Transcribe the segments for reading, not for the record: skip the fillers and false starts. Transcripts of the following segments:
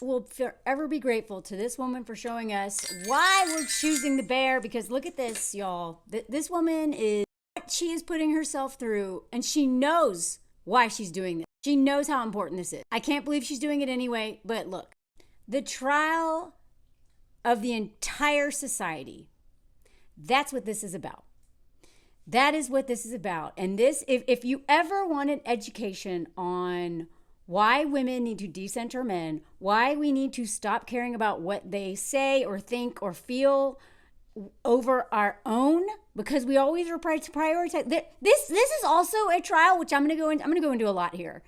will forever be grateful to this woman for showing us why we're choosing the bear, because look at this, y'all. This woman is what she is putting herself through, and she knows why she's doing this. She knows how important this is. I can't believe she's doing it anyway, but look, the trial of the entire society, that's what this is about. That is what this is about. And this, if you ever want an education on why women need to decenter men, why we need to stop caring about what they say or think or feel over our own, because we always are prioritize. This is also a trial, which I'm going to go into a lot here.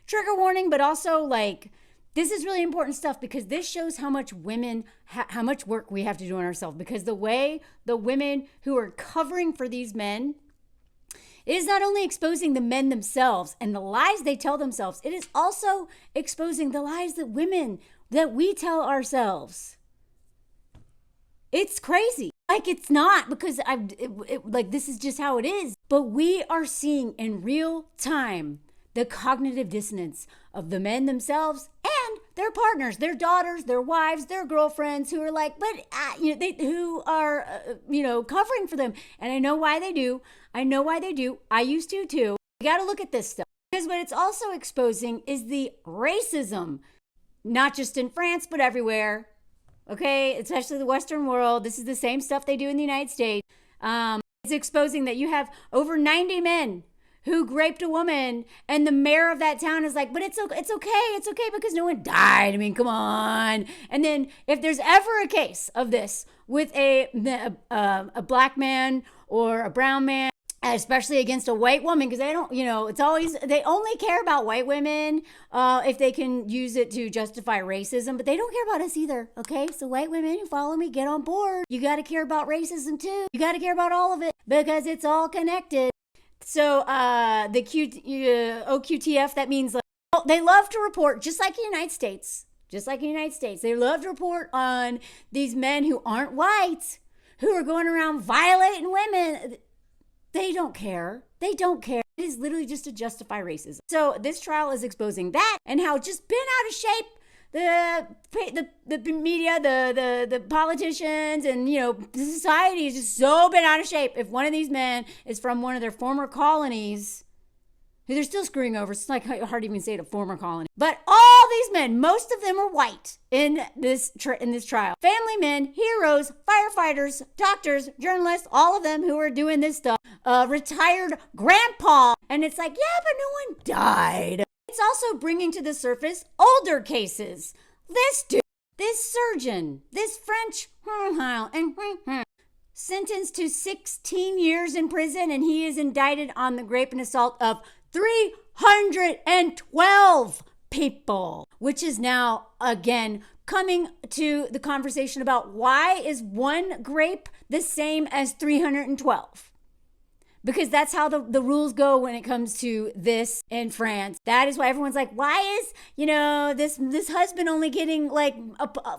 Trigger warning, but also like, this is really important stuff, because this shows how much how much work we have to do on ourselves, because the way the women who are covering for these men, it is not only exposing the men themselves and the lies they tell themselves, it is also exposing the lies that we tell ourselves. It's crazy. Like, it's not because like this is just how it is, but we are seeing in real time the cognitive dissonance of the men themselves and their partners, their daughters, their wives, their girlfriends, who are like, but who are covering for them. And I know why they do. I used to too. You got to look at this stuff, because what it's also exposing is the racism, not just in France but everywhere. Okay, especially the Western world. This is the same stuff they do in the United States. It's exposing that you have over 90 men who raped a woman, and the mayor of that town is like, but it's okay because no one died. I mean, come on. And then if there's ever a case of this with a black man or a brown man, especially against a white woman, because they don't, it's always, they only care about white women if they can use it to justify racism, but they don't care about us either, okay? So white women who follow me, get on board. You got to care about racism too. You got to care about all of it, because it's all connected. So the OQTF, that means like, they love to report, just like the United States, they love to report on these men who aren't white, who are going around violating women. They don't care. It is literally just to justify racism. So this trial is exposing that, and how just been out of shape the media, the politicians, and the society is just so been out of shape. If one of these men is from one of their former colonies, who they're still screwing over, it's like hard to even say it, a former colony. But all these men, most of them are white in this trial. Family men, heroes, firefighters, doctors, journalists, all of them who are doing this stuff. Retired grandpa, and it's like, yeah, but no one died. It's also bringing to the surface older cases. This dude, this surgeon, this French sentenced to 16 years in prison, and he is indicted on the rape and assault of 312 people, which is now, again, coming to the conversation about why is one grape the same as 312? Because that's how the rules go when it comes to this in France. That is why everyone's like, why is, this husband only getting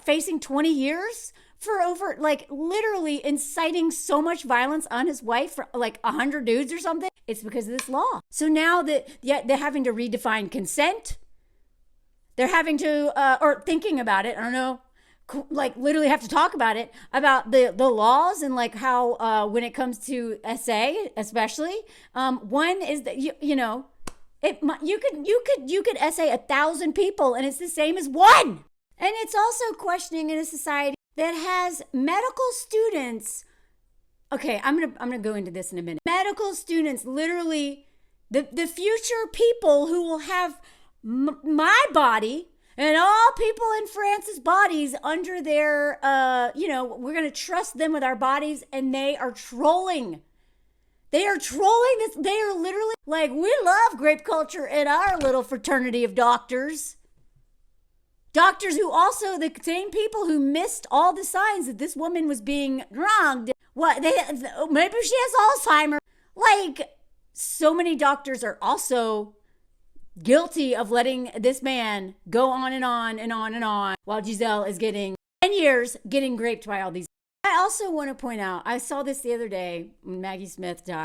facing 20 years for over, literally inciting so much violence on his wife for 100 dudes or something? It's because of this law. So now they're having to redefine consent. They're having to, or thinking about it, I don't know, literally have to talk about it, about the laws, and how when it comes to SA especially, one is that you could essay 1,000 people and it's the same as one. And it's also questioning in a society that has medical students. Okay, I'm gonna go into this in a minute. Medical students, literally the future people who will have my body and all people in France's bodies under their, we're going to trust them with our bodies, and they are trolling. They are trolling this. They are literally like, we love grape culture in our little fraternity of doctors. Doctors who also, the same people who missed all the signs that this woman was being wronged. Maybe she has Alzheimer's. So many doctors are also guilty of letting this man go on and on and on and on, while Gisele is getting 10 years getting raped by all these. I also want to point out, I saw this the other day when Maggie Smith died.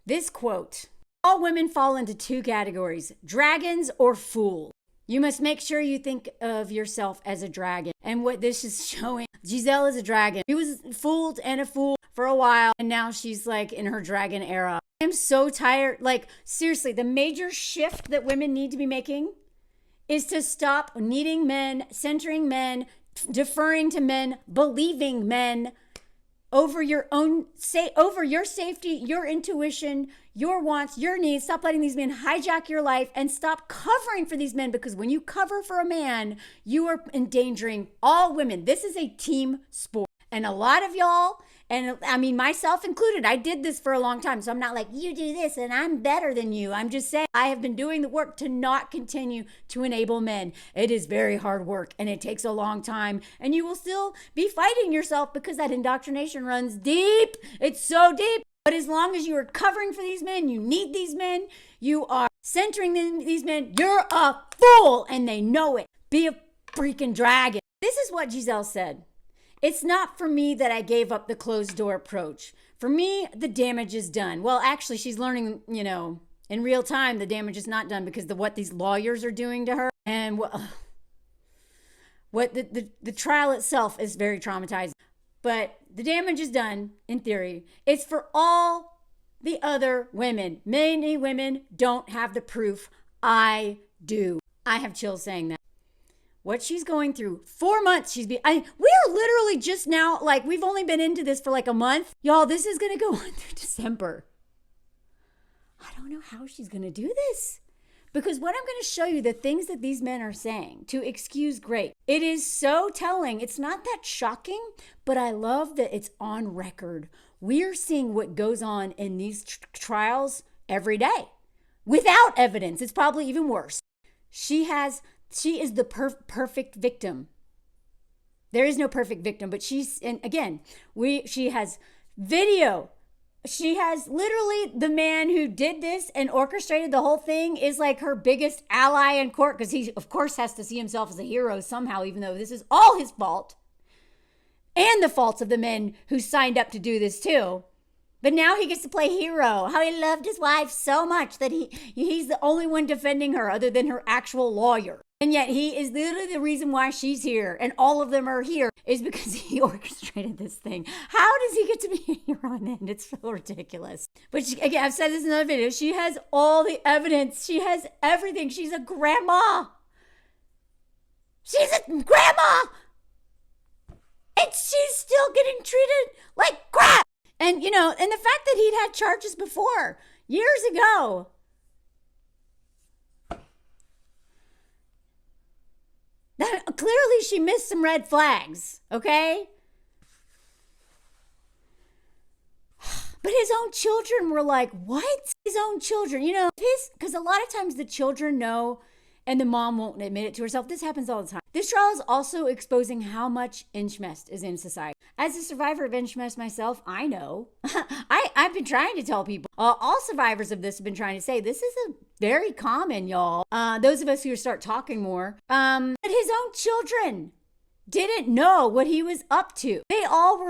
This quote: all women fall into two categories, dragons or fools. You must make sure you think of yourself as a dragon. And what this is showing, Gisele is a dragon. She was fooled and a fool for a while, and now she's like in her dragon era. I'm so tired. Like, seriously, the major shift that women need to be making is to stop needing men, centering men, deferring to men, believing men over your own, over your safety, your intuition, your wants, your needs. Stop letting these men hijack your life and stop covering for these men, because when you cover for a man, you are endangering all women. This is a team sport. And a lot of y'all, and I mean, myself included, I did this for a long time. So I'm not like, you do this and I'm better than you. I'm just saying I have been doing the work to not continue to enable men. It is very hard work and it takes a long time. And you will still be fighting yourself because that indoctrination runs deep. It's so deep. But as long as you are covering for these men, you need these men, you are centering these men, you're a fool and they know it. Be a freaking dragon. This is what Gisele said. It's not for me that I gave up the closed door approach. For me, the damage is done. Well, actually, she's learning, in real time, the damage is not done because of what these lawyers are doing to her. And what the trial itself is very traumatizing. But the damage is done, in theory. It's for all the other women. Many women don't have the proof. I do. I have chills saying that. What she's going through, 4 months we are literally just now, like, we've only been into this for like a month. Y'all, this is going to go on through December. I don't know how she's going to do this. Because what I'm going to show you, the things that these men are saying to excuse grace, it is so telling. It's not that shocking, but I love that it's on record. We're seeing what goes on in these trials every day without evidence. It's probably even worse. She is the perfect victim. There is no perfect victim, but she has video. She has literally the man who did this and orchestrated the whole thing is like her biggest ally in court, because he, of course, has to see himself as a hero somehow, even though this is all his fault and the faults of the men who signed up to do this too. But now he gets to play hero. How he loved his wife so much that he's the only one defending her other than her actual lawyer. And yet he is literally the reason why she's here. And all of them are here is because he orchestrated this thing. How does he get to be a hero in the end? It's so ridiculous. But again, I've said this in another video. She has all the evidence. She has everything. She's a grandma. She's a grandma. And she's still getting treated like crap. And, and the fact that he'd had charges before, years ago. That clearly she missed some red flags, okay? But his own children were like, what? His own children, because a lot of times the children know and the mom won't admit it to herself. This happens all the time. This trial is also exposing how much incest is in society. As a survivor of incest myself, I know. I've been trying to tell people. All survivors of this have been trying to say this is a very common, y'all. Those of us who start talking more. But his own children didn't know what he was up to. They all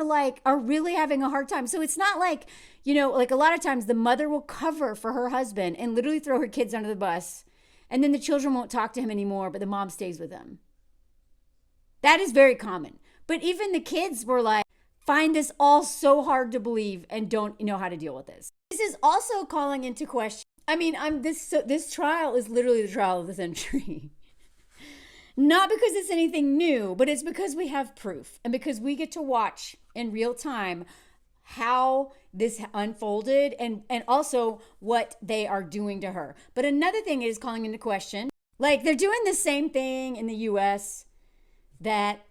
are really having a hard time. So it's not like, like a lot of times the mother will cover for her husband and literally throw her kids under the bus. And then the children won't talk to him anymore, but the mom stays with him. That is very common. But even the kids were like, find this all so hard to believe and don't know how to deal with this. This is also calling into question. I mean, this trial is literally the trial of the century. Not because it's anything new, but it's because we have proof and because we get to watch in real time how this unfolded and also what they are doing to her. But another thing is calling into question, like they're doing the same thing in the US that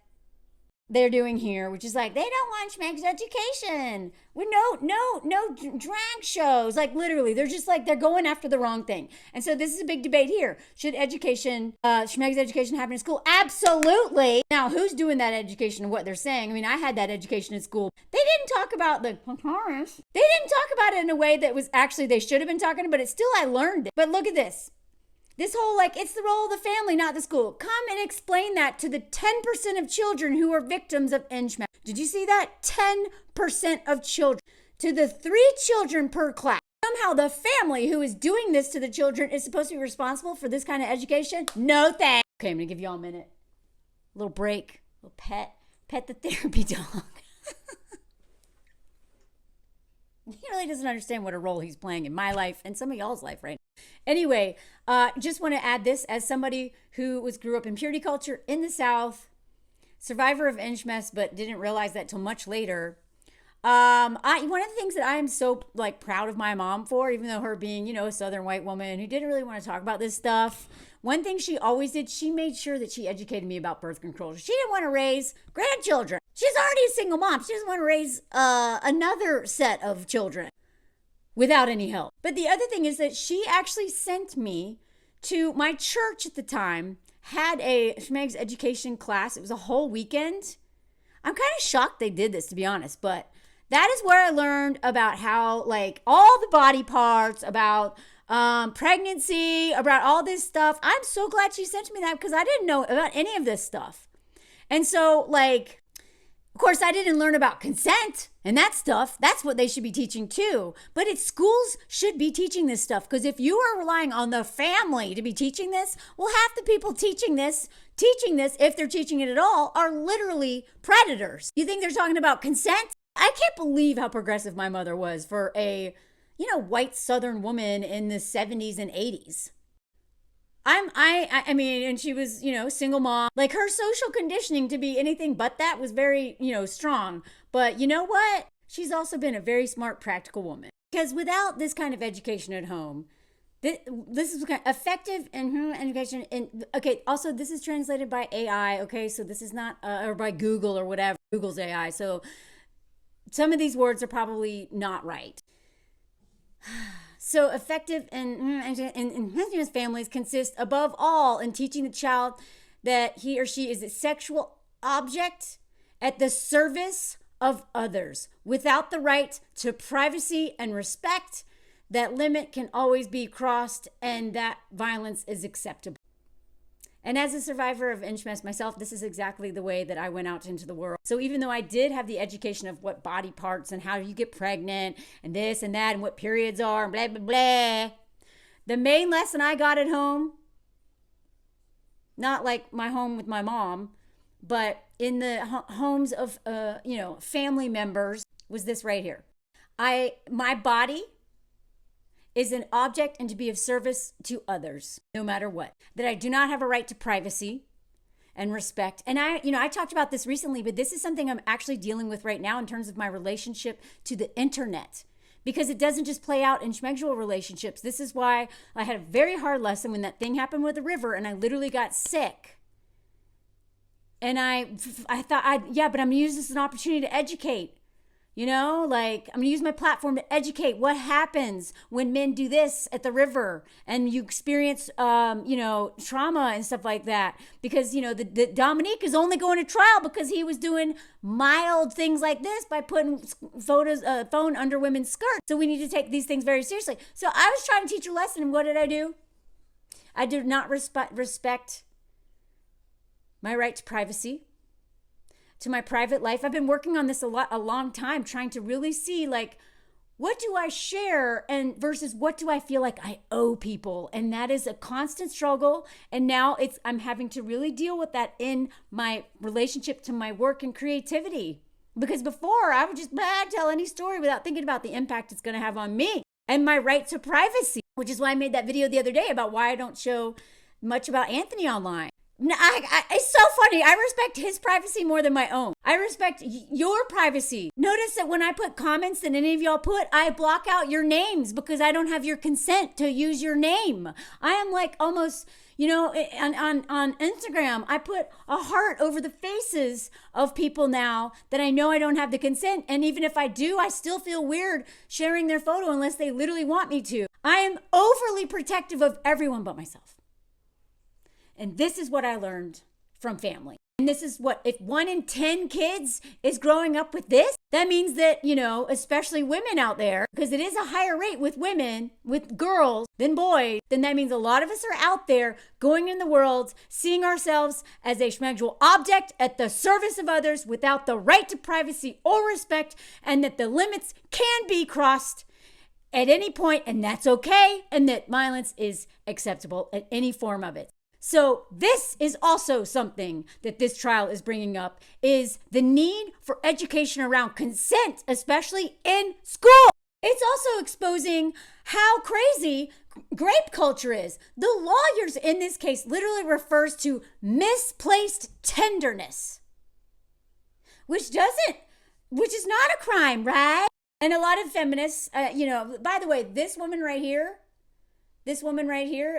they're doing here, which is like, they don't want Schmeg's education. With no drag shows. Like literally, they're just like, they're going after the wrong thing. And so this is a big debate here. Should Schmeg's education happen in school? Absolutely. Now, who's doing that education and what they're saying? I mean, I had that education in school. They didn't talk about the Taurus. They didn't talk about it in a way that was actually, they should have been talking about it. Still, I learned it. But look at this. This whole, it's the role of the family, not the school. Come and explain that to the 10% of children who are victims of incest. Did you see that? 10% of children. To the 3 children per class. Come somehow the family who is doing this to the children is supposed to be responsible for this kind of education? No thanks. Okay, I'm gonna give y'all a minute. A little break, a little pet the therapy dog. He really doesn't understand what a role he's playing in my life and some of y'all's life right now. Anyway, just want to add this as somebody who grew up in purity culture in the South, survivor of Inchmess, but didn't realize that till much later. One of the things that I am so proud of my mom for, even though her being, a Southern white woman who didn't really want to talk about this stuff, one thing she always did, she made sure that she educated me about birth control. She didn't want to raise grandchildren. She's already a single mom. She doesn't want to raise another set of children without any help. But the other thing is that she actually sent me to my church at the time, had a Schmeg's education class. It was a whole weekend. I'm kind of shocked they did this, to be honest, but that is where I learned about how, all the body parts, about pregnancy, about all this stuff. I'm so glad she sent me that because I didn't know about any of this stuff. And so, of course, I didn't learn about consent and that stuff. That's what they should be teaching too. But schools should be teaching this stuff, because if you are relying on the family to be teaching this, well, half the people teaching this, if they're teaching it at all, are literally predators. You think they're talking about consent? I can't believe how progressive my mother was for a, white Southern woman in the 70s and 80s. I mean, and she was, single mom. Her social conditioning to be anything but that was very, strong. But you know what? She's also been a very smart, practical woman. Because without this kind of education at home, this is kind of effective education. And okay, also this is translated by AI. Okay, so this is not, or by Google or whatever. Google's AI. So some of these words are probably not right. So effective and families consist above all in teaching the child that he or she is a sexual object at the service of others without the right to privacy and respect. That limit can always be crossed and that violence is acceptable. And as a survivor of Inchmess myself, this is exactly the way that I went out into the world. So even though I did have the education of what body parts and how you get pregnant and this and that and what periods are and blah, blah, blah, the main lesson I got at home, not like my home with my mom, but in the homes of, family members, was this right here. My body is an object and to be of service to others, no matter what. That I do not have a right to privacy and respect. And I talked about this recently, but this is something I'm actually dealing with right now in terms of my relationship to the internet. Because it doesn't just play out in schmegsual relationships. This is why I had a very hard lesson when that thing happened with the river and I literally got sick. And I thought, but I'm gonna use this as an opportunity to educate. I'm going to use my platform to educate what happens when men do this at the river and you experience, trauma and stuff like that. Because, the Dominique is only going to trial because he was doing mild things like this by putting phone under women's skirts. So we need to take these things very seriously. So I was trying to teach a lesson, and what did I do? I did not respect my right to privacy, to my private life. I've been working on this a long time, trying to really see what do I share and versus what do I feel like I owe people. And that is a constant struggle. And now I'm having to really deal with that in my relationship to my work and creativity. Because before I would just tell any story without thinking about the impact it's going to have on me and my right to privacy, which is why I made that video the other day about why I don't show much about Anthony online. It's so funny. I respect his privacy more than my own. I respect your privacy. Notice that when I put comments that any of y'all put, I block out your names because I don't have your consent to use your name. I am almost, on Instagram, I put a heart over the faces of people now that I know I don't have the consent. And even if I do, I still feel weird sharing their photo unless they literally want me to. I am overly protective of everyone but myself. And this is what I learned from family. And this is what, if 1 in 10 kids is growing up with this, that means that, especially women out there, because it is a higher rate with women, with girls than boys, then that means a lot of us are out there going in the world, seeing ourselves as a schmegsual object at the service of others without the right to privacy or respect, and that the limits can be crossed at any point, and that's okay, and that violence is acceptable at any form of it. So this is also something that this trial is bringing up, is the need for education around consent, especially in school. It's also exposing how crazy grape culture is. The lawyers in this case literally refers to misplaced tenderness, which is not a crime, right? And a lot of feminists, by the way, this woman right here,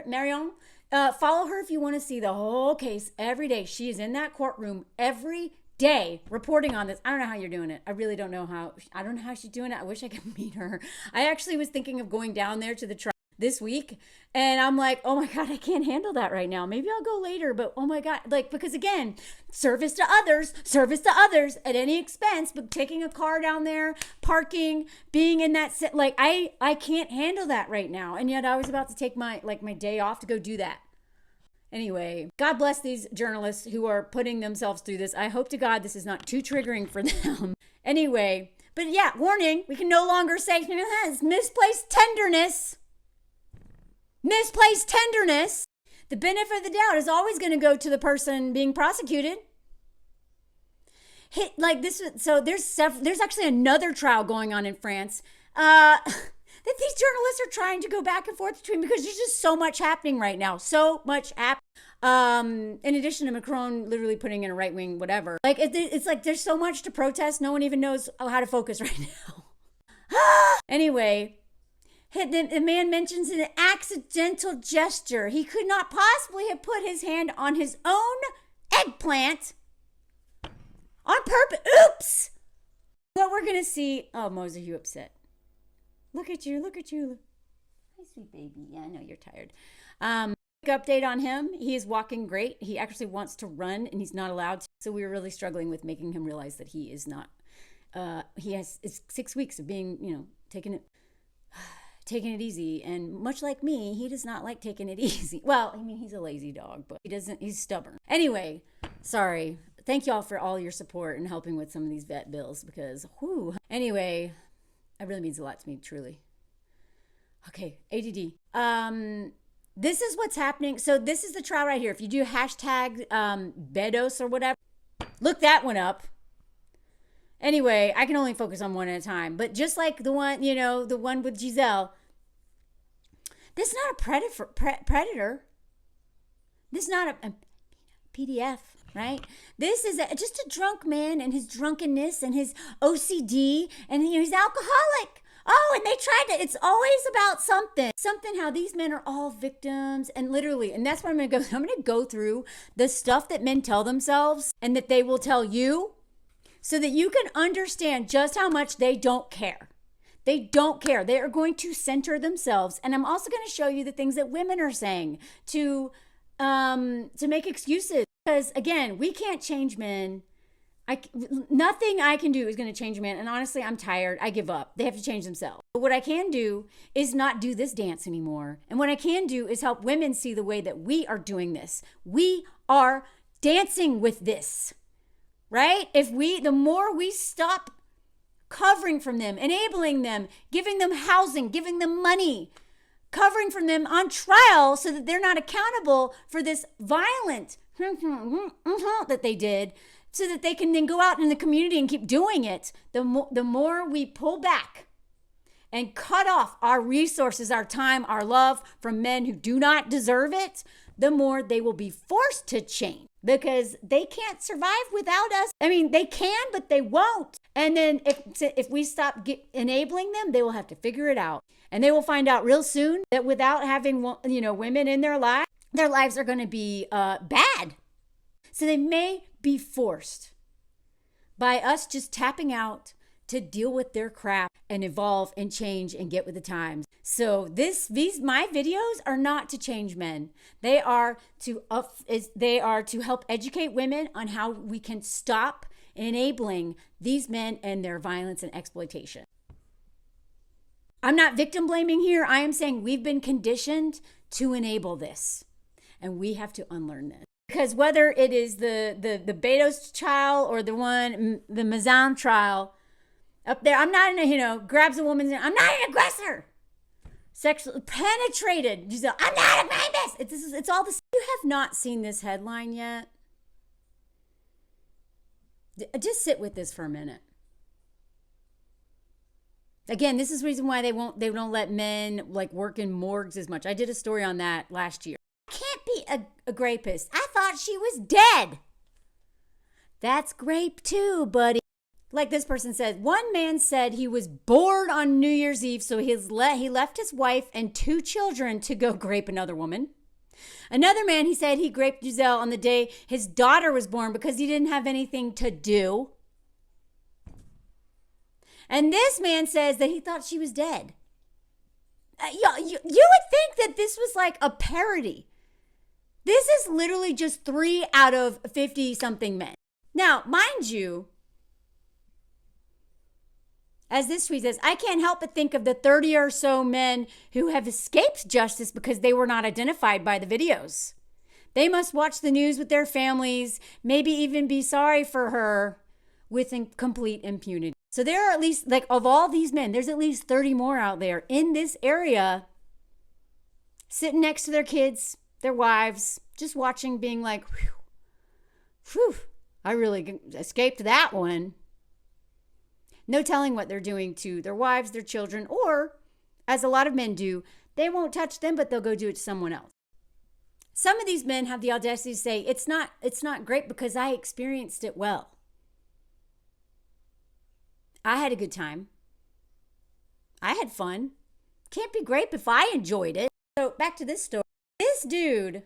Marion, follow her if you want to see the whole case every day. She is in that courtroom every day reporting on this. I don't know how you're doing it. I really don't know how. I don't know how she's doing it. I wish I could meet her. I actually was thinking of going down there to the trial this week, and I'm like, oh my God, I can't handle that right now. Maybe I'll go later, but oh my God, because again, service to others at any expense, but taking a car down there, parking, being in that, I can't handle that right now. And yet I was about to take my day off to go do that. Anyway, God bless these journalists who are putting themselves through this. I hope to God this is not too triggering for them. Anyway, but yeah, warning, we can no longer say it's misplaced tenderness. Misplaced tenderness. The benefit of the doubt is always going to go to the person being prosecuted. There's actually another trial going on in France that these journalists are trying to go back and forth between, because there's just so much happening right now. So much in addition to Macron literally putting in a right-wing whatever. It's like there's so much to protest, no one even knows how to focus right now. Anyway, the man mentions an accidental gesture. He could not possibly have put his hand on his own eggplant on purpose. Oops! What we're going to see... Oh, Moses, are you upset? Look at you. Hi, sweet baby. Yeah, I know you're tired. Quick update on him. He is walking great. He actually wants to run, and he's not allowed to. So we were really struggling with making him realize that he is not... it's 6 weeks of being, taking it easy, and much like me, he does not like taking it easy. Well, I mean, he's a lazy dog, but he's stubborn. Anyway, sorry. Thank y'all for all your support and helping with some of these vet bills, because anyway, it really means a lot to me, truly. Okay, ADD. This is what's happening. So this is the trial right here. If you do hashtag Bedos or whatever, look that one up. Anyway, I can only focus on one at a time. But just like the one, the one with Gisele, this is not a predator. This is not a PDF, right? This is just a drunk man and his drunkenness and his OCD, and he's alcoholic. Oh, and they tried to, it's always about something how these men are all victims, and literally, and that's what I'm going to go through the stuff that men tell themselves and that they will tell you, so that you can understand just how much they don't care. They don't care. They are going to center themselves. And I'm also going to show you the things that women are saying to make excuses. Because again, we can't change men. Nothing I can do is going to change men. And honestly, I'm tired. I give up. They have to change themselves. But what I can do is not do this dance anymore. And what I can do is help women see the way that we are doing this. We are dancing with this. Right? The more we stop covering from them, enabling them, giving them housing, giving them money, covering from them on trial so that they're not accountable for this violent that they did, so that they can then go out in the community and keep doing it, the more we pull back and cut off our resources, our time, our love from men who do not deserve it, the more they will be forced to change. Because they can't survive without us. I mean, they can, but they won't. And then if we stop enabling them, they will have to figure it out. And they will find out real soon that without having, women in their lives are going to be bad. So they may be forced by us just tapping out to deal with their crap and evolve and change and get with the times. So my videos are not to change men. They are to help educate women on how we can stop enabling these men and their violence and exploitation. I'm not victim blaming here. I am saying we've been conditioned to enable this, and we have to unlearn this. Because whether it is the Bedos trial or the Mazan trial, up there, I'm not grabs a woman's, I'm not an aggressor. sexually penetrated Gisele. I'm not a rapist. It's all this. You have not seen this headline yet? Just sit with this for a minute. Again, this is the reason why they don't let men like work in morgues as much. I did a story on that last year. I can't be a rapist. I thought she was dead. That's grape too, buddy. Like this person said, one man said he was bored on New Year's Eve, so he left his wife and 2 children to go grape another woman. Another man, he said he raped Gisele on the day his daughter was born because he didn't have anything to do. And this man says that he thought she was dead. You would think that this was like a parody. This is literally just 3 out of 50-something men. Now, mind you, as this tweet says, I can't help but think of the 30 or so men who have escaped justice because they were not identified by the videos. They must watch the news with their families, maybe even be sorry for her with complete impunity. So there are at least, like, of all these men, there's at least 30 more out there in this area sitting next to their kids, their wives, just watching, being like, whew, I really escaped that one. No telling what they're doing to their wives, their children, or, as a lot of men do, they won't touch them, but they'll go do it to someone else. Some of these men have the audacity to say, it's not great because I experienced it well. I had a good time. I had fun. Can't be great if I enjoyed it. So back to this story. This dude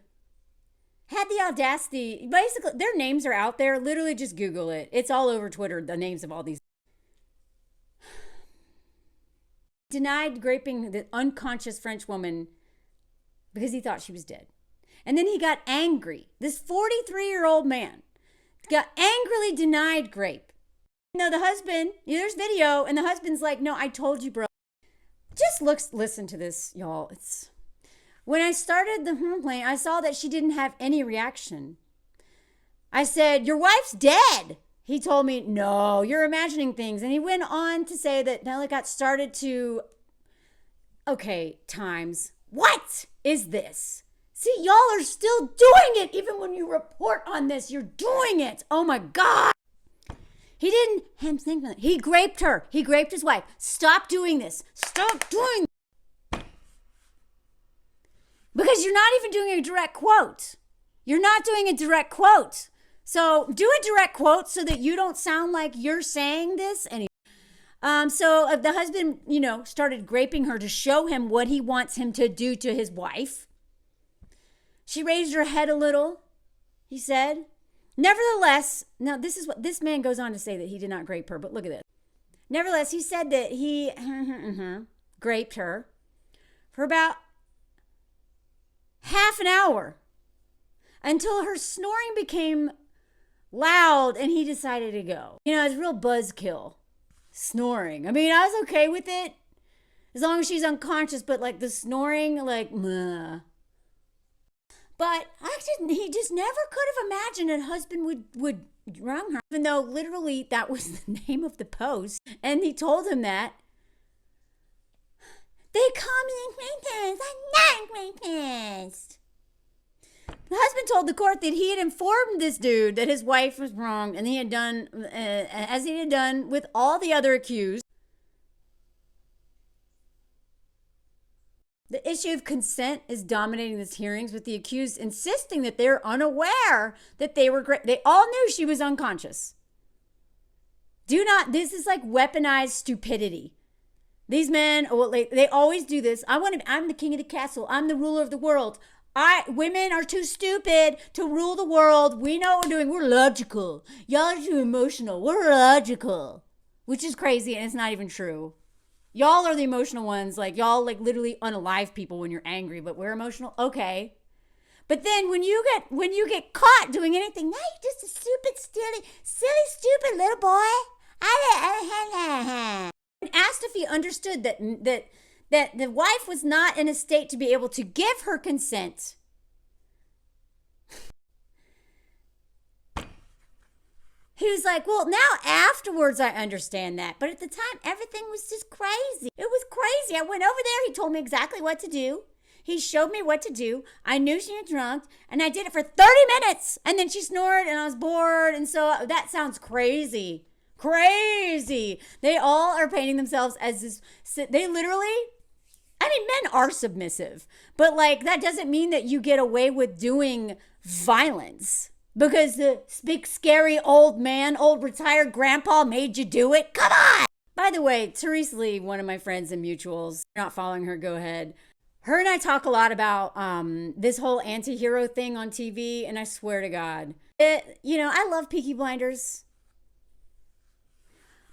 had the audacity, basically, their names are out there. Literally just Google it. It's all over Twitter, the names of all these. Denied raping the unconscious French woman because he thought she was dead. And then he got angry. This 43-year-old man got angrily denied rape. No, the husband, there's video, and the husband's like, no, I told you, bro. Just listen to this, y'all. When I started the complaint, I saw that she didn't have any reaction. I said, your wife's dead. He told me, no, you're imagining things. And he went on to say that Pelicot started to, okay, times. What is this? See, y'all are still doing it. Even when you report on this, you're doing it. Oh my God. He didn't think that. He raped her. He raped his wife. Stop doing this. Stop doing this. Because you're not even doing a direct quote. You're not doing a direct quote. So do a direct quote so that you don't sound like you're saying this anyway. So the husband, started raping her to show him what he wants him to do to his wife. She raised her head a little, he said. Nevertheless, now this is what this man goes on to say, that he did not rape her, but look at this. Nevertheless, he said that he raped her for about half an hour until her snoring became loud and he decided to go. It's real buzzkill. Snoring. I mean, I was okay with it as long as she's unconscious, but like the snoring, like, meh. But he just never could have imagined a husband would wrong her, even though literally that was the name of the post. And he told him that. They call me rapist. I'm not rapist. The husband told the court that he had informed this dude that his wife was wrong, and he had done, as he had done with all the other accused. The issue of consent is dominating these hearings, with the accused insisting that they're unaware that they all knew she was unconscious. This is like weaponized stupidity. These men, they always do this. I'm the king of the castle. I'm the ruler of the world. Women are too stupid to rule the world. We know what we're doing. We're logical. Y'all are too emotional. We're logical, which is crazy, and it's not even true. Y'all are the emotional ones. Like, y'all literally unalive people when you're angry, but we're emotional. Okay. But then when you get caught doing anything, now you're just a stupid, silly, stupid little boy. When asked if he understood that the wife was not in a state to be able to give her consent, he was like, well, now afterwards I understand that. But at the time, everything was just crazy. It was crazy. I went over there. He told me exactly what to do. He showed me what to do. I knew she was drunk, and I did it for 30 minutes. And then she snored, and I was bored. And so that sounds crazy. Crazy. They all are painting themselves as this. They literally, I mean, men are submissive. But, like, that doesn't mean that you get away with doing violence because the big, scary old man, old retired grandpa made you do it. Come on. By the way, Therese Lee, one of my friends in mutuals, if you're not following her, go ahead. Her and I talk a lot about this whole anti-hero thing on TV, and I swear to God, I love Peaky Blinders.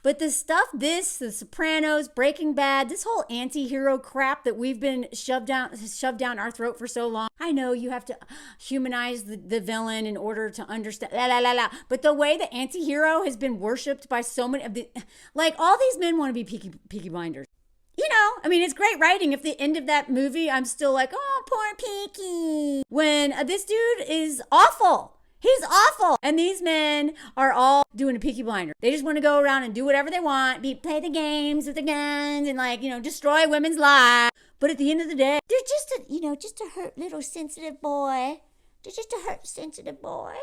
But the stuff, The Sopranos, Breaking Bad, this whole anti-hero crap that we've been shoved down our throat for so long. I know you have to humanize the villain in order to understand, But the way the anti-hero has been worshipped by so many of all these men want to be Peaky Blinders. It's great writing. If the end of that movie, I'm still like, oh, poor Peaky. When this dude is awful. He's awful. And these men are all doing a Peaky Blinder. They just want to go around and do whatever they want, play the games with the guns and destroy women's lives. But at the end of the day, they're just a hurt little sensitive boy. They're just a hurt sensitive boy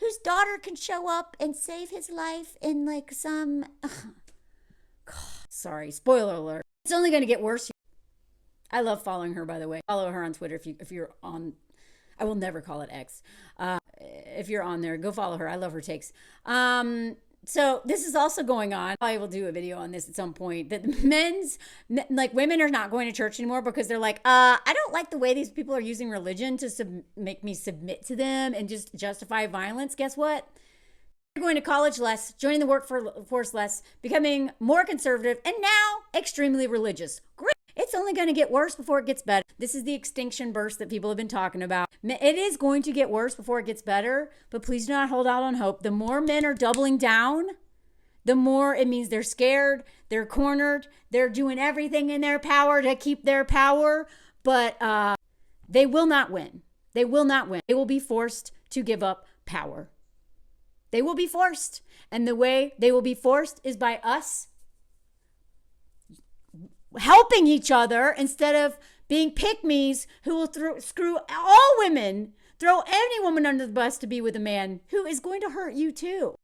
whose daughter can show up and save his life in some... Sorry, spoiler alert. It's only going to get worse. I love following her, by the way. Follow her on Twitter if you're on... I will never call it X. If you're on there, go follow her. I love her takes. So this is also going on. I will do a video on this at some point. That women are not going to church anymore because they're like, I don't like the way these people are using religion to make me submit to them and just justify violence. Guess what? You're going to college less, joining the workforce less, becoming more conservative, and now extremely religious. Great. It's only going to get worse before it gets better. This is the extinction burst that people have been talking about. It is going to get worse before it gets better, but please do not hold out on hope. The more men are doubling down, the more it means they're scared, they're cornered, they're doing everything in their power to keep their power, but they will not win. They will not win. They will be forced to give up power. They will be forced. And the way they will be forced is by us helping each other instead of being pick-me's who will screw all women, throw any woman under the bus to be with a man who is going to hurt you too.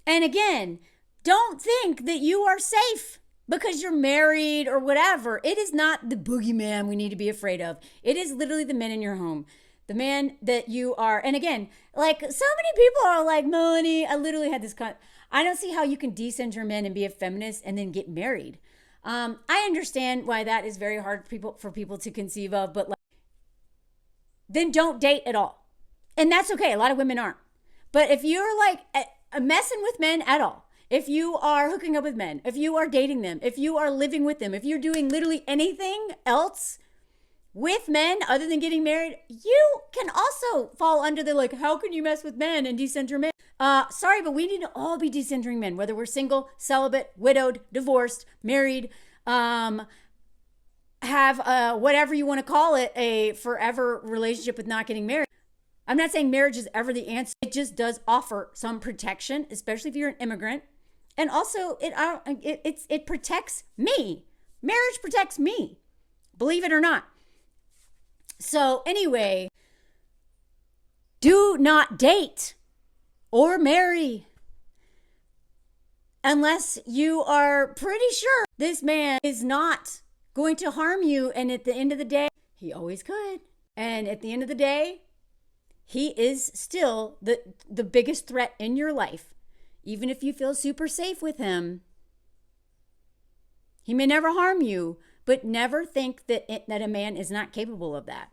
And again, don't think that you are safe because you're married or whatever. It is not the boogeyman we need to be afraid of. It is literally the men in your home. The man that you are. And again, so many people are like, Melanie, I literally had this I don't see how you can descend your men and be a feminist and then get married. I understand why that is very hard for people to conceive of, but then don't date at all. And that's okay. A lot of women aren't. But if you're messing with men at all, if you are hooking up with men, if you are dating them, if you are living with them, if you're doing literally anything else with men other than getting married, you can also fall under the how can you mess with men and decenter men? Sorry, but we need to all be decentering men, whether we're single, celibate, widowed, divorced, married, have whatever you want to call it, a forever relationship with not getting married. I'm not saying marriage is ever the answer. It just does offer some protection, especially if you're an immigrant. And also, it protects me. Marriage protects me, believe it or not. So anyway, do not date or marry unless you are pretty sure this man is not going to harm you. And at the end of the day, he always could. And at the end of the day, he is still the biggest threat in your life. Even if you feel super safe with him, he may never harm you, but never think that a man is not capable of that.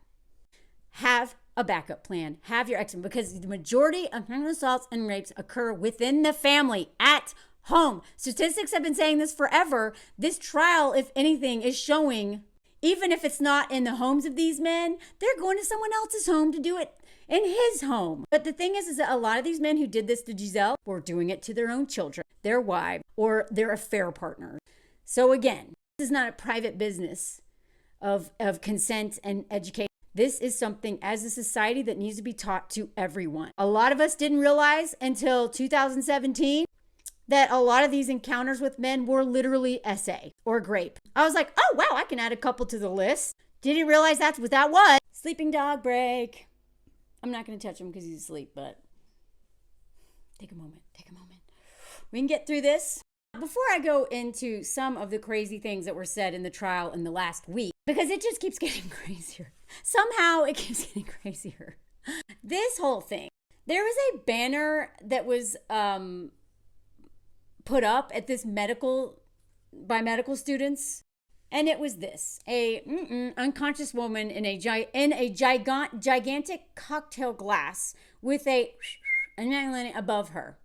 Have a backup plan. Have your because the majority of sexual assaults and rapes occur within the family, at home. Statistics have been saying this forever. This trial, if anything, is showing, even if it's not in the homes of these men, they're going to someone else's home to do it in his home. But the thing is that a lot of these men who did this to Gisele were doing it to their own children, their wives, or their affair partners. So again, this is not a private business of consent and education. This is something as a society that needs to be taught to everyone. A lot of us didn't realize until 2017 that a lot of these encounters with men were literally SA or grape. I was like, oh, wow, I can add a couple to the list. Didn't realize that's what that was. Sleeping dog break. I'm not going to touch him because he's asleep, but take a moment. We can get through this. Before I go into some of the crazy things that were said in the trial in the last week, because it just keeps getting crazier. Somehow it keeps getting crazier. This whole thing. There was a banner that was put up at this by medical students. And it was this, unconscious woman in a gigantic cocktail glass with a above her.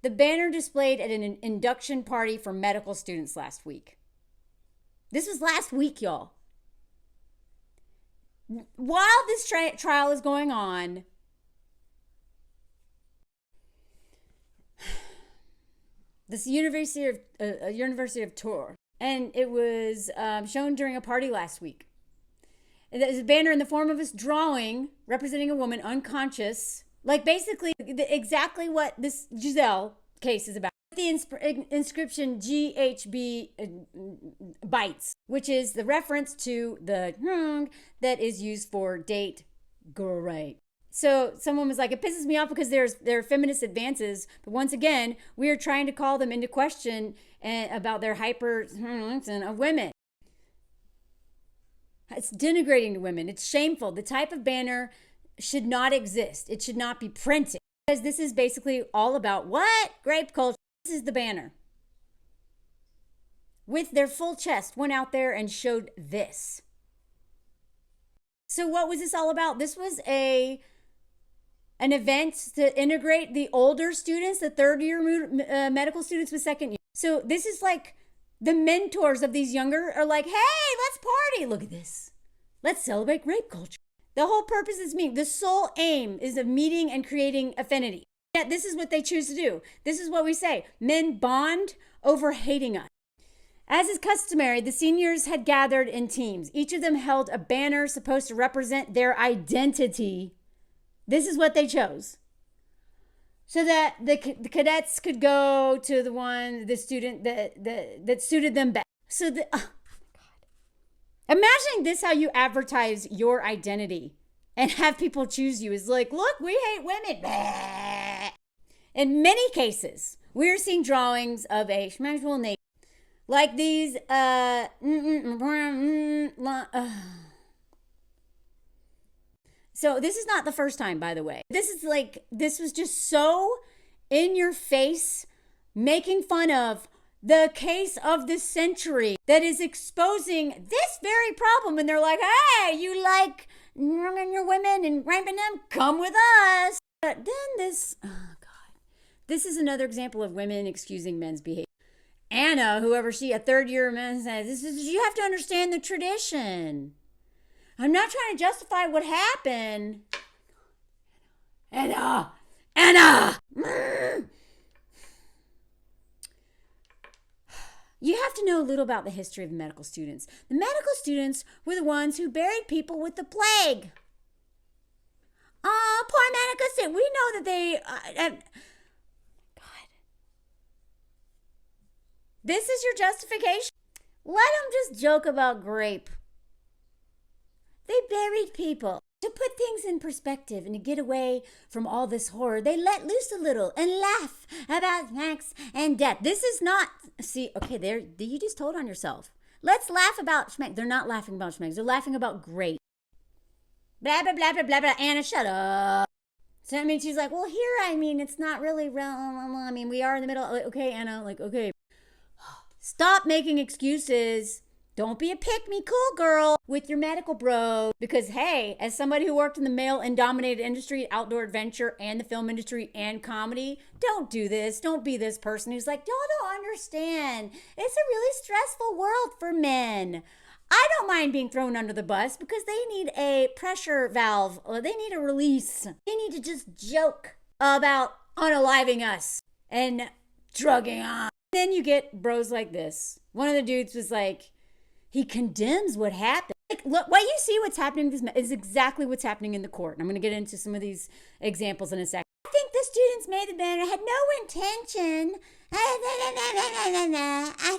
The banner displayed at an induction party for medical students last week. This was last week, y'all. While this trial is going on, this University of Tours, and it was shown during a party last week. There's a banner in the form of this drawing representing a woman unconscious, like basically exactly what this Gisele case is about. The inscription GHB bites, which is the reference to the that is used for date great. So someone was like, it pisses me off because there are feminist advances, but once again, we are trying to call them into question about their hyper of women. It's denigrating to women. It's shameful. The type of banner should not exist. It should not be printed. Because this is basically all about what? Grape culture. This is the banner. With their full chest, went out there and showed this. So what was this all about? This was an event to integrate the older students, the third year medical students with second year. So this is like the mentors of these younger are like, hey, let's party. Look at this. Let's celebrate grape culture. The whole purpose is the sole aim is of meeting and creating affinity. Yet this is what they choose to do. This is what we say. Men bond over hating us. As is customary, the seniors had gathered in teams. Each of them held a banner supposed to represent their identity. This is what they chose. So that the cadets could go to the student that suited them best. So oh my God. Imagining this, how you advertise your identity and have people choose you is like, look, we hate women. In many cases, we're seeing drawings of a schmexual nature. Like these, So this is not the first time, by the way. This was just so in your face, making fun of the case of the century that is exposing this very problem. And they're like, hey, you like your women and raping them? Come with us. But then this, oh God, this is another example of women excusing men's behavior. Anna, a third year man, says, you have to understand the tradition. I'm not trying to justify what happened. Anna! You have to know a little about the history of the medical students. The medical students were the ones who buried people with the plague. Oh, poor medical students. We know that they... God. This is your justification? Let them just joke about grape. They buried people. To put things in perspective and to get away from all this horror, they let loose a little and laugh about sex and death. This is not... See, okay, there you just told on yourself. Let's laugh about schmeck. They're not laughing about schmecks. They're laughing about grape. Blah, blah, blah, blah, blah, blah. Anna, shut up. So, I mean, she's like, well, it's not really real. We are in the middle. Okay, Anna, okay. Stop making excuses. Don't be a pick-me-cool girl with your medical bro. Because, hey, as somebody who worked in the male and dominated industry, outdoor adventure, and the film industry and comedy, don't do this. Don't be this person who's like, don't understand. It's a really stressful world for men. I don't mind being thrown under the bus because they need a pressure valve. Or they need a release. They need to just joke about unaliving us and drugging on. Then you get bros like this. One of the dudes was like, He condemns what happened. Like, look, what you see what's happening with this is exactly what's happening in the court. And I'm going to get into some of these examples in a second. I think the students made the banner had no intention. I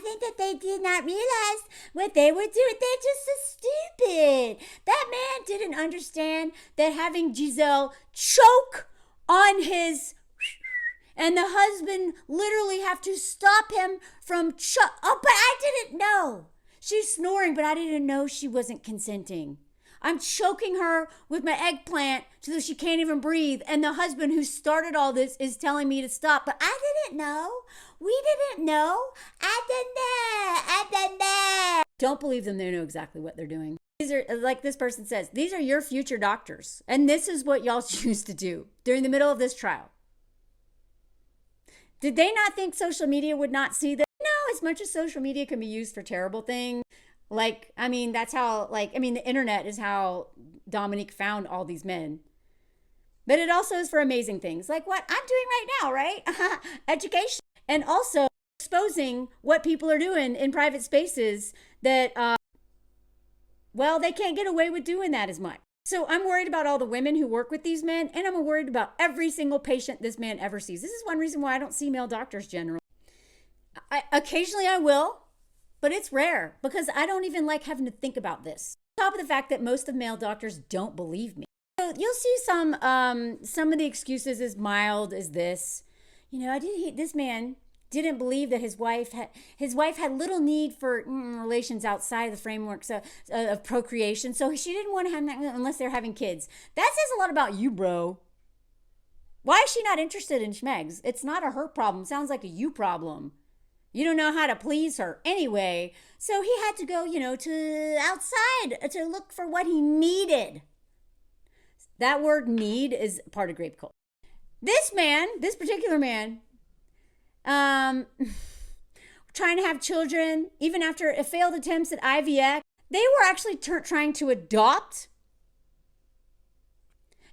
think that they did not realize what they were doing. They're just so stupid. That man didn't understand that having Gisele choke on his, and the husband literally have to stop him from oh, but I didn't know. She's snoring, but I didn't know she wasn't consenting. I'm choking her with my eggplant so that she can't even breathe. And the husband who started all this is telling me to stop. But I didn't know. We didn't know. I didn't know. Don't believe them. They know exactly what they're doing. These are, like this person says, these are your future doctors. And this is what y'all choose to do during the middle of this trial. Did they not think social media would not see this? No, as much as social media can be used for terrible things. Like, I mean, that's how, the internet is how Dominique found all these men. But it also is for amazing things, like what I'm doing right now, right? Education. And also exposing what people are doing in private spaces that, they can't get away with doing that as much. So I'm worried about all the women who work with these men, and I'm worried about every single patient this man ever sees. This is one reason why I don't see male doctors generally. Occasionally I will. But it's rare because I don't even like having to think about this. On top of the fact that most of male doctors don't believe me. So you'll see some of the excuses as mild as this. This man didn't believe that his wife had little need for relations outside of the frameworks of procreation. So she didn't want to have that unless they're having kids. That says a lot about you, bro. Why is she not interested in schmegs? It's not a her problem. It sounds like a you problem. You don't know how to please her anyway. So he had to go, to outside to look for what he needed. That word need is part of grape culture. This particular man, trying to have children, even after failed attempts at IVF, they were actually trying to adopt.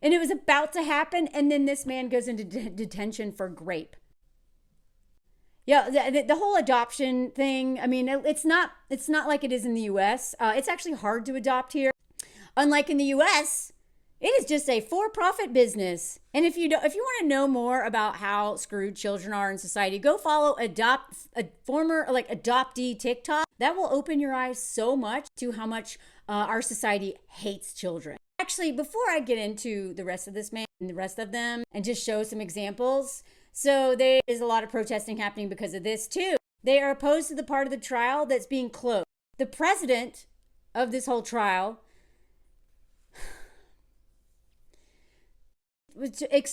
And it was about to happen. And then this man goes into detention for grape. Yeah, the whole adoption thing, I mean, it's not like it is in the U.S. It's actually hard to adopt here. Unlike in the U.S., it is just a for-profit business. And if you want to know more about how screwed children are in society, go follow former adoptee TikTok. That will open your eyes so much to how much our society hates children. Actually, before I get into the rest of this man and the rest of them and just show some examples, so there is a lot of protesting happening because of this too. They are opposed to the part of the trial that's being closed. The president of this whole trial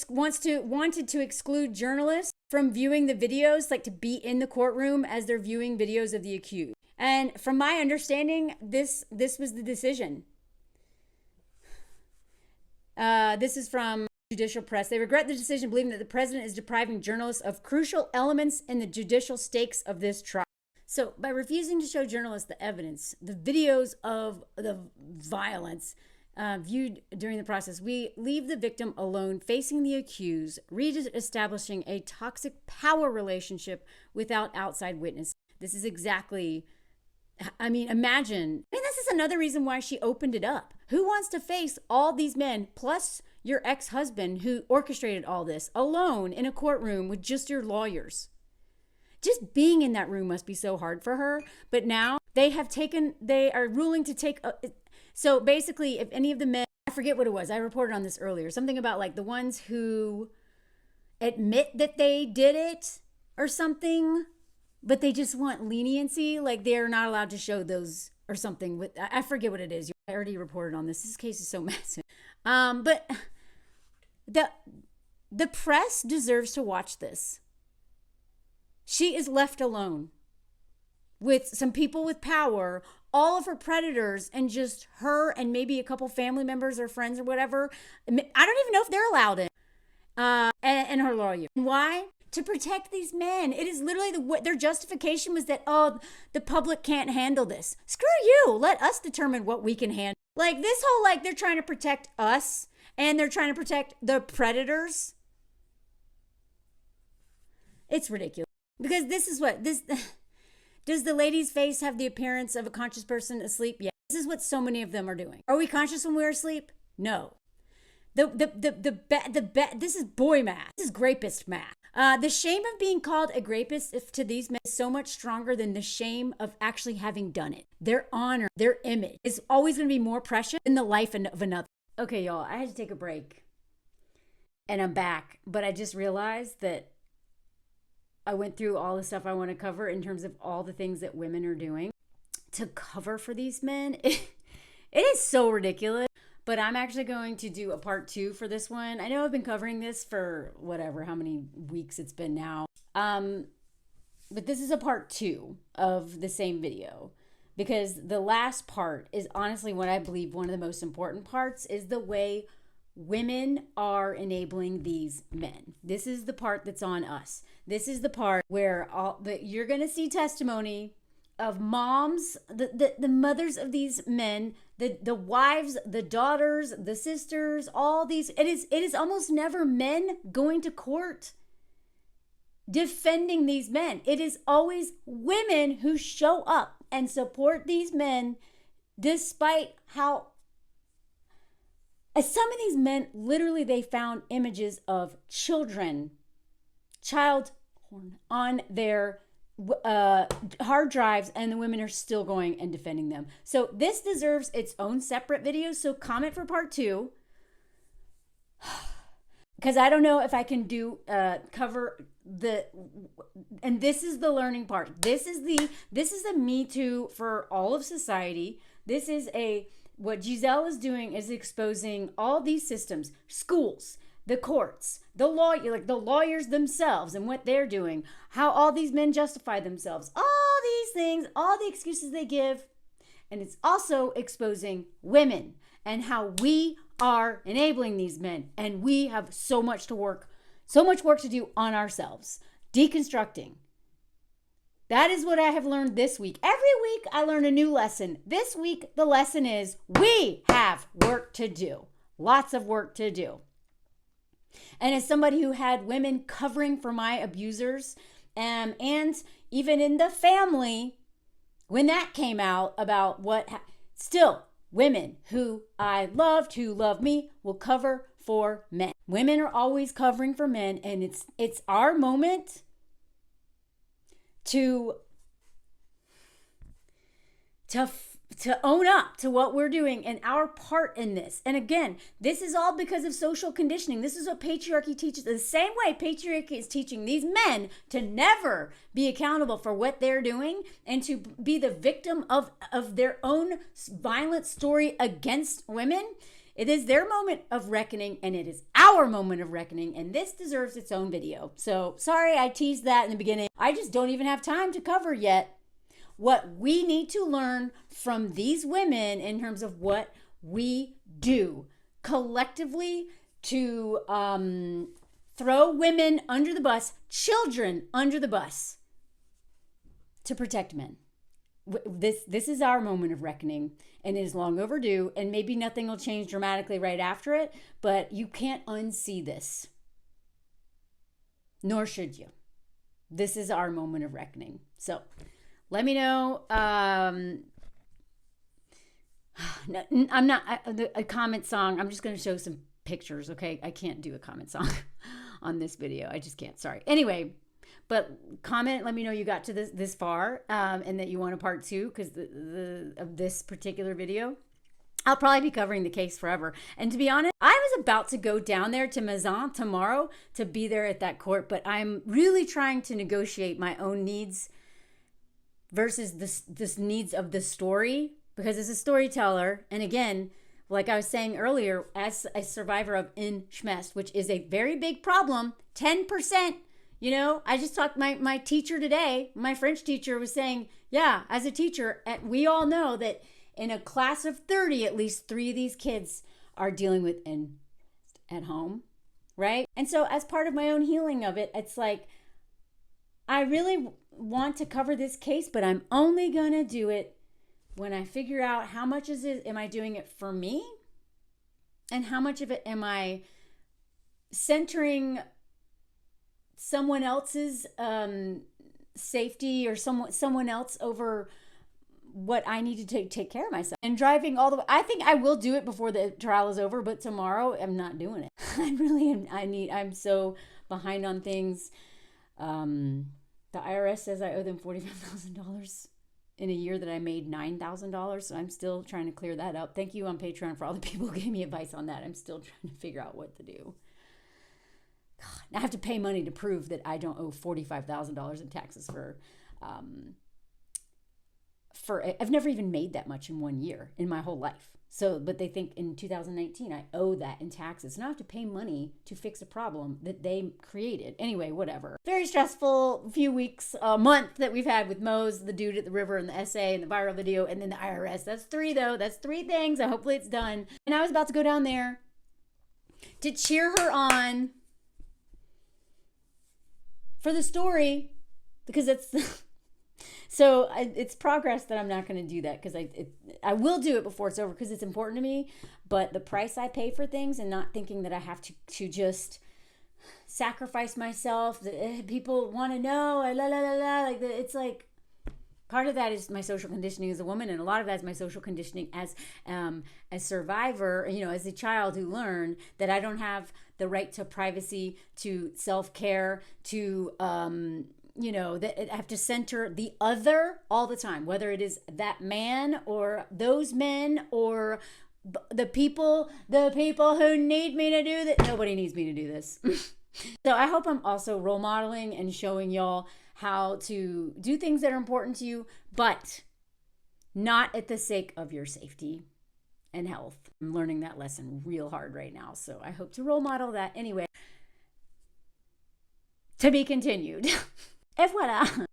wanted to exclude journalists from viewing the videos, like to be in the courtroom as they're viewing videos of the accused. And from my understanding, this was the decision. This is from Judicial Press. They regret the decision, believing that the president is depriving journalists of crucial elements in the judicial stakes of this trial. So by refusing to show journalists the evidence, the videos of the violence viewed during the process, we leave the victim alone, facing the accused, re-establishing a toxic power relationship without outside witness. This is exactly, imagine. This is another reason why she opened it up. Who wants to face all these men, plus your ex-husband who orchestrated all this, alone in a courtroom with just your lawyers? Just being in that room must be so hard for her. But now they are ruling to take, so basically if any of the men, I forget what it was, I reported on this earlier, something about like the ones who admit that they did it or something, but they just want leniency, like they're not allowed to show those or something. I forget what it is. I already reported on this. This case is so massive. But the press deserves to watch this. She is left alone with some people with power, all of her predators, and just her and maybe a couple family members or friends or whatever. I don't even know if they're allowed in. And her lawyer. Why? To protect these men. It is literally their justification was that, the public can't handle this. Screw you. Let us determine what we can handle. Like this whole, they're trying to protect us and they're trying to protect the predators. It's ridiculous. Because this is what Does the lady's face have the appearance of a conscious person asleep? Yeah. This is what so many of them are doing. Are we conscious when we're asleep? No. This is boy math. This is grapist math. The shame of being called a grapist to these men is so much stronger than the shame of actually having done it. Their honor, their image is always going to be more precious than the life of another. Okay, y'all, I had to take a break and I'm back, but I just realized that I went through all the stuff I want to cover in terms of all the things that women are doing to cover for these men. It is so ridiculous. But I'm actually going to do a part 2 for this one. I know I've been covering this for whatever, how many weeks it's been now. But this is a part 2 of the same video. Because the last part is honestly what I believe one of the most important parts is the way women are enabling these men. This is the part that's on us. This is the part where you're going to see testimony of moms, the mothers of these men, the wives, the daughters, the sisters, all these. It is almost never men going to court defending these men. It is always women who show up and support these men despite how some of these men, literally they found images of child porn on their hard drives, and the women are still going and defending them. So this deserves its own separate video. So comment for part 2, because I don't know if I can do cover and this is the learning part. This is the Me Too for all of society. This is what Gisele is doing is exposing all these systems, schools, the courts, the lawyers themselves and what they're doing, how all these men justify themselves, all these things, all the excuses they give. And it's also exposing women and how we are enabling these men. And we have so much work to do on ourselves, deconstructing. That is what I have learned this week. Every week I learn a new lesson. This week, the lesson is we have work to do, lots of work to do. And as somebody who had women covering for my abusers, and even in the family, when that came out about still women who I loved, who love me, will cover for men. Women are always covering for men, and it's our moment to own up to what we're doing and our part in this. And again, this is all because of social conditioning. This is what patriarchy teaches. The same way patriarchy is teaching these men to never be accountable for what they're doing and to be the victim of their own violent story against women. It is their moment of reckoning, and it is our moment of reckoning, and this deserves its own video. So sorry I teased that in the beginning. I just don't even have time to cover yet what we need to learn from these women in terms of what we do collectively to throw women under the bus, children under the bus, to protect men. This is our moment of reckoning, and it is long overdue, and maybe nothing will change dramatically right after it, but you can't unsee this, nor should you. This is our moment of reckoning. So let me know. I'm not a comment song. I'm just going to show some pictures, okay? I can't do a comment song on this video. I just can't. Sorry. Anyway, but comment. Let me know you got to this far, and that you want a part 2 because of this particular video. I'll probably be covering the case forever. And to be honest, I was about to go down there to Mazan tomorrow to be there at that court, but I'm really trying to negotiate my own needs versus this needs of the story, because as a storyteller, and again, like I was saying earlier, as a survivor of incest, which is a very big problem, 10%, I just talked, my teacher today, my French teacher was saying, yeah, as a teacher, we all know that in a class of 30, at least 3 of these kids are dealing with incest at home, right? And so as part of my own healing of it, it's like, I really want to cover this case, but I'm only going to do it when I figure out how much am I doing it for me, and how much of it am I centering someone else's safety or someone else over what I need to take care of myself. And driving all the way, I think I will do it before the trial is over, but tomorrow I'm not doing it. I really am. I'm so behind on things. The IRS says I owe them $45,000 in a year that I made $9,000. So I'm still trying to clear that up. Thank you on Patreon for all the people who gave me advice on that. I'm still trying to figure out what to do. God, I have to pay money to prove that I don't owe $45,000 in taxes for I've never even made that much in 1 year in my whole life. So, but they think in 2019, I owe that in taxes. Now I have to pay money to fix a problem that they created. Anyway, whatever. Very stressful few weeks, a month that we've had with Mose, the dude at the river, and the essay, and the viral video, and then the IRS. That's 3 though. That's 3 things. Hopefully it's done. And I was about to go down there to cheer her on for the story, because it's... So it's progress that I'm not going to do that, because I will do it before it's over, because it's important to me. But the price I pay for things, and not thinking that I have to just sacrifice myself, people want to know, it's like, part of that is my social conditioning as a woman, and a lot of that is my social conditioning as a survivor, as a child who learned that I don't have the right to privacy, to self-care, to that I have to center the other all the time, whether it is that man or those men or the people who need me to do that. Nobody needs me to do this. So I hope I'm also role modeling and showing y'all how to do things that are important to you, but not at the sake of your safety and health. I'm learning that lesson real hard right now. So I hope to role model that. Anyway, to be continued. Et voilà.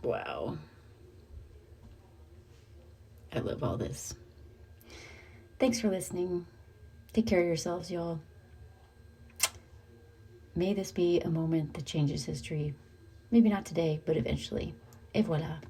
Wow. I love all this. Thanks for listening. Take care of yourselves, y'all. May this be a moment that changes history. Maybe not today, but eventually. Et voilà.